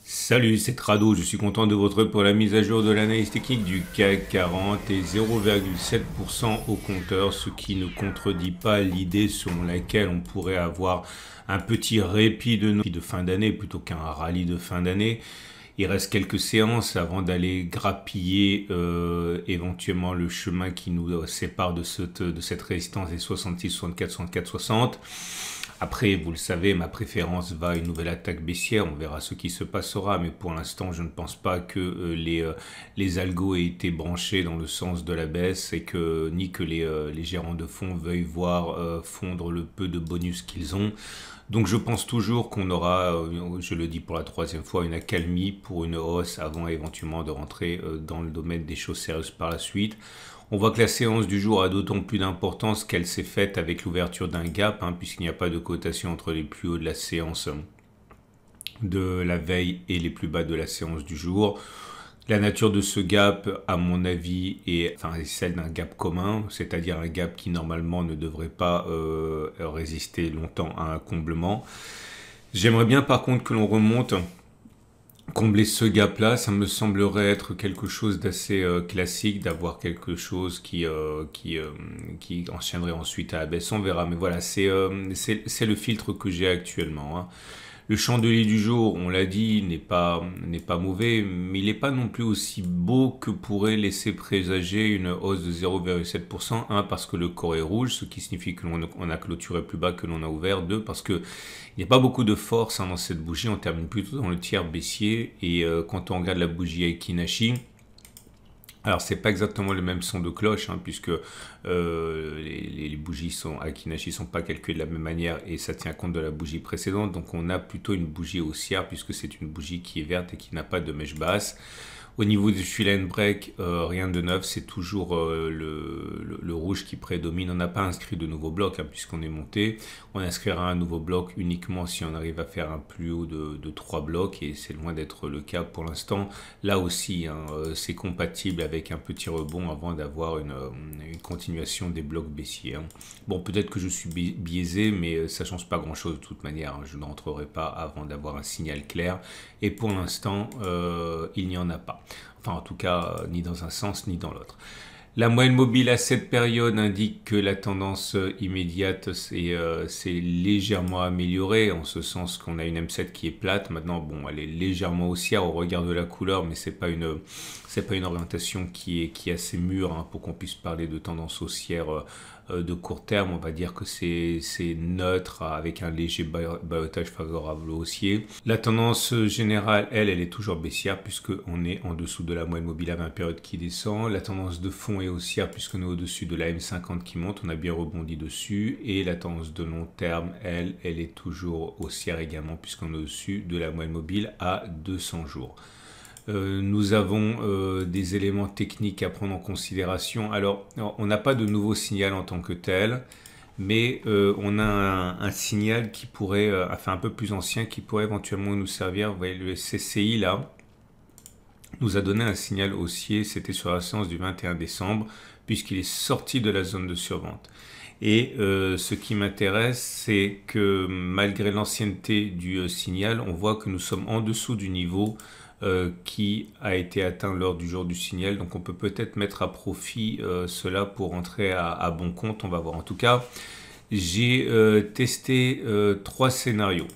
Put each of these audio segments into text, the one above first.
Salut, c'est Trado, je suis content de votre pour la mise à jour de l'analyse technique du CAC 40 et 0,7% au compteur, ce qui ne contredit pas l'idée selon laquelle on pourrait avoir un petit répit de fin d'année plutôt qu'un rallye de fin d'année. Il reste quelques séances avant d'aller grappiller éventuellement le chemin qui nous sépare de cette résistance des 66, 64, 64, 60. Après, vous le savez, ma préférence va à une nouvelle attaque baissière. On verra ce qui se passera. Mais pour l'instant, je ne pense pas que les algos aient été branchés dans le sens de la baisse et que ni que les gérants de fonds veuillent voir fondre le peu de bonus qu'ils ont. Donc je pense toujours qu'on aura, je le dis pour la troisième fois, une accalmie pour une hausse avant éventuellement de rentrer dans le domaine des choses sérieuses par la suite. On voit que la séance du jour a d'autant plus d'importance qu'elle s'est faite avec l'ouverture d'un gap, puisqu'il n'y a pas de cotation entre les plus hauts de la séance de la veille et les plus bas de la séance du jour. La nature de ce gap, à mon avis, est celle d'un gap commun, c'est-à-dire un gap qui normalement ne devrait pas résister longtemps à un comblement. J'aimerais bien par contre que l'on remonte, combler ce gap-là. Ça me semblerait être quelque chose d'assez classique, d'avoir quelque chose qui enchaînerait ensuite à la baisse. On verra, mais voilà, c'est le filtre que j'ai actuellement. Le chandelier du jour, on l'a dit, n'est pas mauvais, mais il n'est pas non plus aussi beau que pourrait laisser présager une hausse de 0,7%. Un, parce que le corps est rouge, ce qui signifie que l'on a clôturé plus bas que l'on a ouvert. Deux, parce que il n'y a pas beaucoup de force dans cette bougie, on termine plutôt dans le tiers baissier. Et quand on regarde la bougie Aiki-Nashi, alors c'est pas exactement le même son de cloche, puisque les bougies Aiki-Nashi sont pas calculées de la même manière et ça tient compte de la bougie précédente. Donc on a plutôt une bougie haussière puisque c'est une bougie qui est verte et qui n'a pas de mèche basse. Au niveau du fill and break, rien de neuf, c'est toujours le rouge qui prédomine. On n'a pas inscrit de nouveau bloc puisqu'on est monté. On inscrira un nouveau bloc uniquement si on arrive à faire un plus haut de 3 blocs et c'est loin d'être le cas pour l'instant. Là aussi, c'est compatible avec un petit rebond avant d'avoir une continuation des blocs baissiers. Bon, peut-être que je suis biaisé, mais ça ne change pas grand-chose de toute manière. Je ne rentrerai pas avant d'avoir un signal clair. Et pour l'instant, il n'y en a pas. Enfin, en tout cas, ni dans un sens ni dans l'autre. La moyenne mobile à cette période indique que la tendance immédiate s'est légèrement améliorée, en ce sens qu'on a une M7 qui est plate. Maintenant, bon, elle est légèrement haussière au regard de la couleur, mais c'est pas une orientation qui est assez mûre pour qu'on puisse parler de tendance haussière de court terme. On va dire que c'est neutre avec un léger balotage favorable haussier. La tendance générale, elle est toujours baissière puisqu'on est en dessous de la moyenne mobile à 20 périodes qui descend. La tendance de fond est haussière puisqu'on est au-dessus de la M50 qui monte. On a bien rebondi dessus. Et la tendance de long terme, elle est toujours haussière également puisqu'on est au-dessus de la moyenne mobile à 200 jours. Nous avons des éléments techniques à prendre en considération. Alors, on n'a pas de nouveau signal en tant que tel, mais on a un signal qui pourrait, un peu plus ancien, qui pourrait éventuellement nous servir. Vous voyez, le CCI là nous a donné un signal haussier. C'était sur la séance du 21 décembre, puisqu'il est sorti de la zone de survente. Et ce qui m'intéresse, c'est que malgré l'ancienneté du signal, on voit que nous sommes en dessous du niveau qui a été atteint lors du jour du signal. Donc on peut peut-être mettre à profit cela pour rentrer à bon compte. On va voir. En tout cas, j'ai testé 3 scénarios.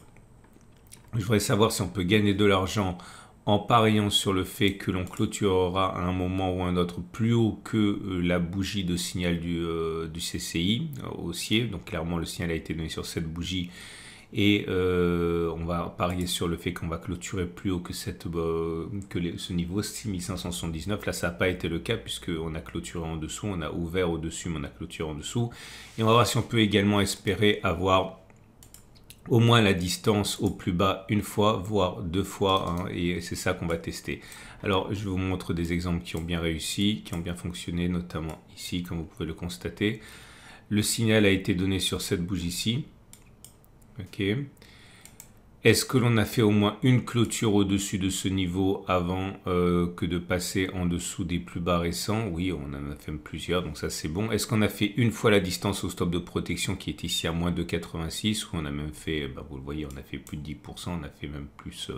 Je voudrais savoir si on peut gagner de l'argent en pariant sur le fait que l'on clôturera à un moment ou un autre plus haut que la bougie de signal du CCI haussier. Donc clairement le signal a été donné sur cette bougie et on va parier sur le fait qu'on va clôturer plus haut que ce niveau 6579. Là ça n'a pas été le cas puisqu'on a clôturé en dessous, on a ouvert au-dessus mais on a clôturé en dessous. Et on va voir si on peut également espérer avoir au moins la distance au plus bas une fois, voire 2 fois, et c'est ça qu'on va tester. Alors, je vous montre des exemples qui ont bien réussi, qui ont bien fonctionné, notamment ici, comme vous pouvez le constater. Le signal a été donné sur cette bougie-ci. Ok. Est-ce que l'on a fait au moins une clôture au-dessus de ce niveau avant que de passer en dessous des plus bas récents? Oui, on en a fait plusieurs, donc ça c'est bon. Est-ce qu'on a fait une fois la distance au stop de protection qui est ici à moins de 86? Ou on a même fait, vous le voyez, on a fait plus de 10%, on a fait même plus,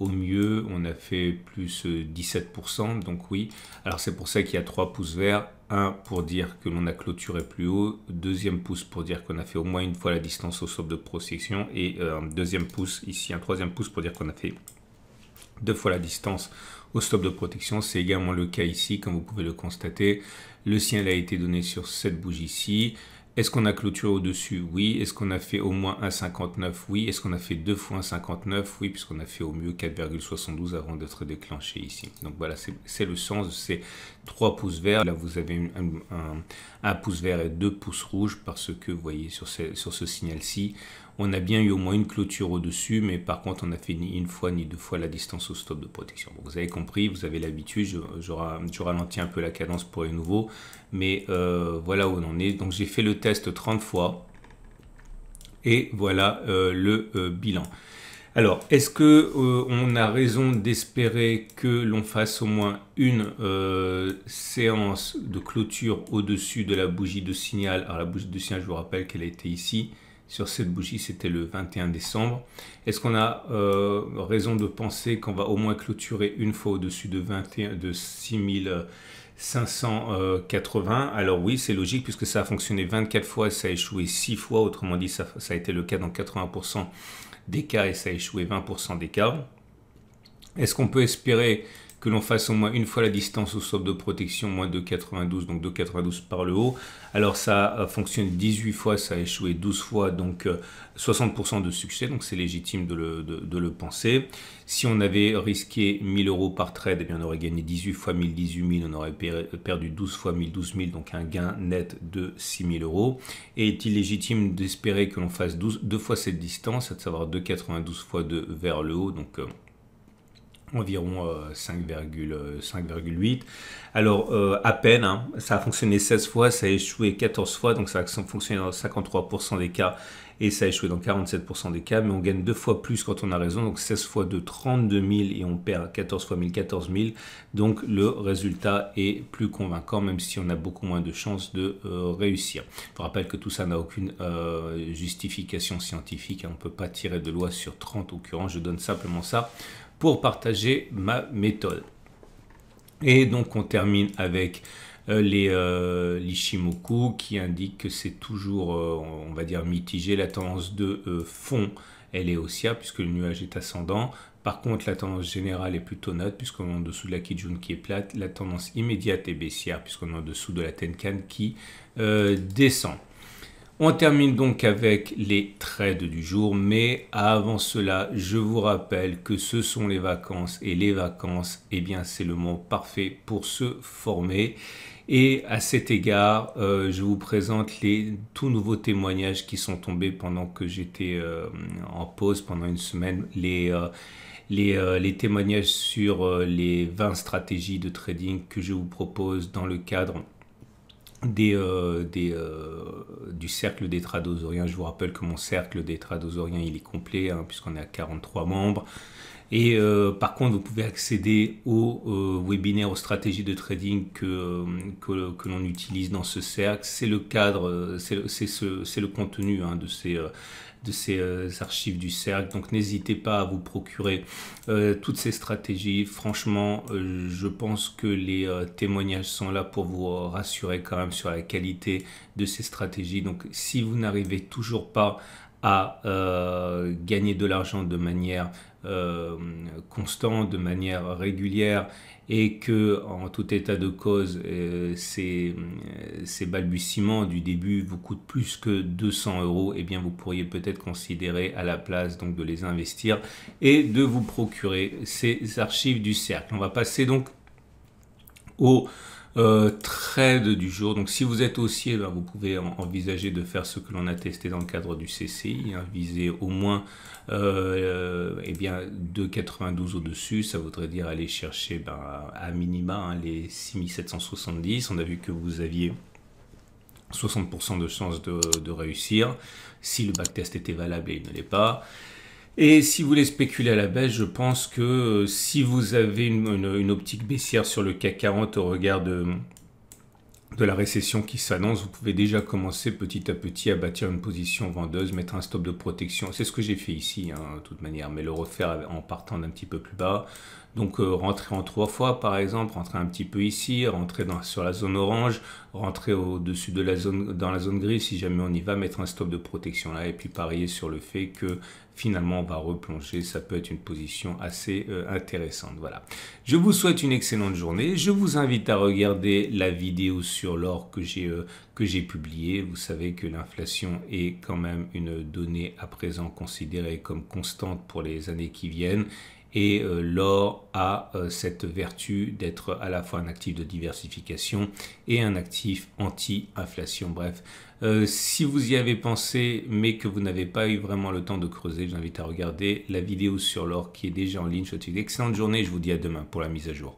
Au mieux, on a fait plus 17%, donc oui. Alors c'est pour ça qu'il y a 3 pouces verts. Un pour dire que l'on a clôturé plus haut, deuxième pouce pour dire qu'on a fait au moins une fois la distance au stop de protection et deuxième pouce ici, un troisième pouce pour dire qu'on a fait 2 fois la distance au stop de protection. C'est également le cas ici, comme vous pouvez le constater. Le signal a été donné sur cette bougie-ci. Est-ce qu'on a clôturé au-dessus? Oui. Est-ce qu'on a fait au moins 1,59? Oui. Est-ce qu'on a fait 2 fois 1,59? Oui, puisqu'on a fait au mieux 4,72 avant d'être déclenché ici. Donc voilà, c'est le sens de ces 3 pouces verts. Là, vous avez un pouce vert et 2 pouces rouges parce que, vous voyez, sur ce signal-ci, on a bien eu au moins une clôture au-dessus, mais par contre, on n'a fait ni une fois ni 2 fois la distance au stop de protection. Bon, vous avez compris, vous avez l'habitude, je ralentis un peu la cadence pour les nouveaux, mais voilà où on en est. Donc, j'ai fait le test 30 fois et voilà le bilan. Alors, est-ce que on a raison d'espérer que l'on fasse au moins une séance de clôture au-dessus de la bougie de signal? Alors, la bougie de signal, je vous rappelle qu'elle a été ici. Sur cette bougie, c'était le 21 décembre. Est-ce qu'on a raison de penser qu'on va au moins clôturer une fois au-dessus de 6580? Alors oui, c'est logique puisque ça a fonctionné 24 fois, ça a échoué 6 fois. Autrement dit, ça a été le cas dans 80% des cas et ça a échoué 20% des cas. Est-ce qu'on peut espérer que l'on fasse au moins une fois la distance au stop de protection, moins de 92, donc 2,92 par le haut? Alors ça a fonctionné 18 fois, ça a échoué 12 fois, donc 60% de succès, donc c'est légitime de le penser. Si on avait risqué 1000 euros par trade, eh bien on aurait gagné 18 fois 1000, 18 000, on aurait perdu 12 fois 1000, 12 000, donc un gain net de 6 000 euros. Et est-il légitime d'espérer que l'on fasse 2 fois cette distance, à savoir 2,92 fois 2 vers le haut, donc environ 5,8. Alors, à peine, hein, ça a fonctionné 16 fois, ça a échoué 14 fois, donc ça a fonctionné dans 53% des cas et ça a échoué dans 47% des cas, mais on gagne 2 fois plus quand on a raison, donc 16 fois de 32 000 et on perd 14 fois 1000, 14 000, donc le résultat est plus convaincant, même si on a beaucoup moins de chances de réussir. Je rappelle que tout ça n'a aucune justification scientifique, hein, on ne peut pas tirer de loi sur 30 occurrences, je donne simplement ça pour partager ma méthode. Et donc on termine avec l'Ishimoku qui indique que c'est toujours, on va dire, mitigé. La tendance de fond, elle est haussière puisque le nuage est ascendant. Par contre, la tendance générale est plutôt neutre puisqu'on est en dessous de la Kijun qui est plate. La tendance immédiate est baissière puisqu'on est en dessous de la Tenkan qui descend. On termine donc avec les trades du jour, mais avant cela, je vous rappelle que ce sont les vacances et les vacances, eh bien, c'est le moment parfait pour se former. Et à cet égard, je vous présente les tout nouveaux témoignages qui sont tombés pendant que j'étais en pause pendant une semaine. Les témoignages sur les 20 stratégies de trading que je vous propose dans le cadre du cercle des tradosoriens. Je vous rappelle que mon cercle des tradosoriens il est complet hein, puisqu'on est à 43 membres et par contre vous pouvez accéder aux webinaires, aux stratégies de trading que l'on utilise dans ce cercle. C'est le cadre, c'est le contenu hein, de ces archives du cercle, donc n'hésitez pas à vous procurer toutes ces stratégies. Franchement, je pense que les témoignages sont là pour vous rassurer quand même sur la qualité de ces stratégies. Donc si vous n'arrivez toujours pas à gagner de l'argent de manière constante, de manière régulière, et que en tout état de cause ces balbutiements du début vous coûtent plus que 200 euros, et bien vous pourriez peut-être considérer à la place donc de les investir et de vous procurer ces archives du cercle. On va passer donc au trade du jour. Donc si vous êtes haussier, ben, vous pouvez envisager de faire ce que l'on a testé dans le cadre du CCI, hein, viser au moins eh bien 2,92 au-dessus, ça voudrait dire aller chercher ben, à minima hein, les 6770. On a vu que vous aviez 60% de chances de réussir si le backtest était valable et il ne l'est pas. Et si vous voulez spéculer à la baisse, je pense que si vous avez une optique baissière sur le CAC 40 au regard de de la récession qui s'annonce, vous pouvez déjà commencer petit à petit à bâtir une position vendeuse, mettre un stop de protection. C'est ce que j'ai fait ici, hein, de toute manière, mais le refaire en partant d'un petit peu plus bas. Donc rentrer en 3 fois par exemple, rentrer un petit peu ici, rentrer sur la zone orange, rentrer au-dessus de la zone, dans la zone grise si jamais on y va, mettre un stop de protection là et puis parier sur le fait que finalement on va replonger. Ça peut être une position assez intéressante. Voilà. Je vous souhaite une excellente journée. Je vous invite à regarder la vidéo sur l'or que j'ai publiée. Vous savez que l'inflation est quand même une donnée à présent considérée comme constante pour les années qui viennent. Et l'or a cette vertu d'être à la fois un actif de diversification et un actif anti-inflation. Bref, si vous y avez pensé mais que vous n'avez pas eu vraiment le temps de creuser, je vous invite à regarder la vidéo sur l'or qui est déjà en ligne. Je vous souhaite une excellente journée et je vous dis à demain pour la mise à jour.